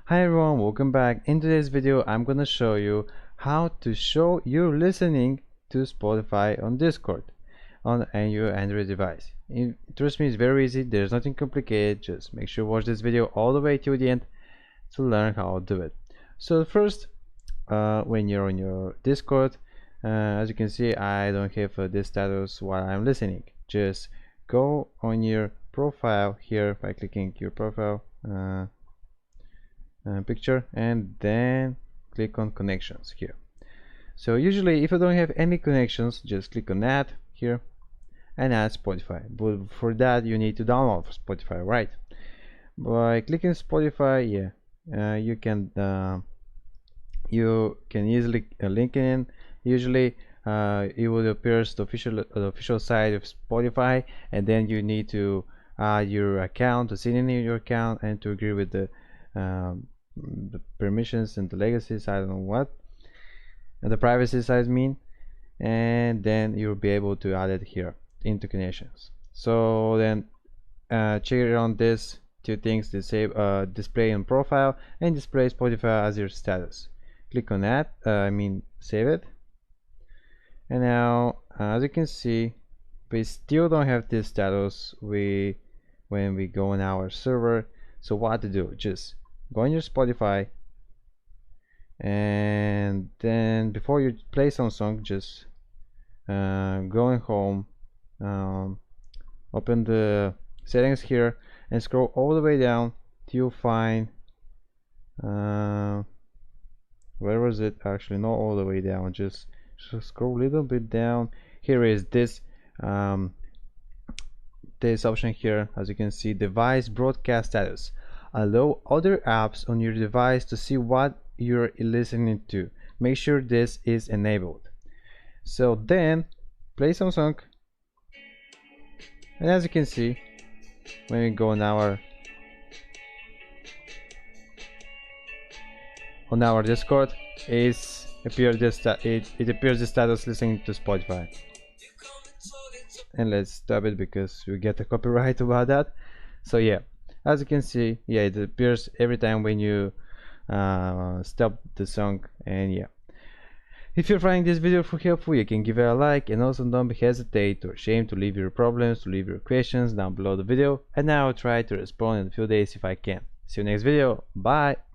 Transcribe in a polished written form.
Hi everyone, welcome back. In today's video I'm gonna show you how to show your listening to Spotify on Discord on your Android device. Trust me, it's very easy, there's nothing complicated. Just make sure you watch this video all the way to the end to learn how to do it. So first, when you're on your Discord, as you can see, I don't have this status while I'm listening. Just go on your profile here by clicking your profile picture and then click on connections here. So usually if you don't have any connections, just click on add here and add Spotify, but for that you need to download Spotify, right? By clicking Spotify, you can easily link in. Usually it will appear the official site of Spotify, and then you need to add your account, to sign in your account, and to agree with the permissions and the legacies, I don't know what, and the privacy size mean, and then you'll be able to add it here into connections. So then check on this two things: display on profile and display Spotify as your status. Click on that, save it. And now as you can see, we still don't have this status when we go on our server. So what to do? Just go on your Spotify, and then before you play some song, just go home, open the settings here and scroll all the way down till you find where was it? Actually, not all the way down, just scroll a little bit down. Here is this this option here. As you can see, device broadcast status. Allow other apps on your device to see what you're listening to. Make sure this is enabled. So then play some song, and as you can see, when we go on our Discord, it appears the status listening to Spotify. And let's stop it because we get a copyright about that. So yeah, as you can see, it appears every time when you stop the song. And yeah, if you're finding this video helpful, you can give it a like, and also don't hesitate or ashamed to leave your problems, to leave your questions down below the video, and I'll try to respond in a few days if I can. See you next video. Bye.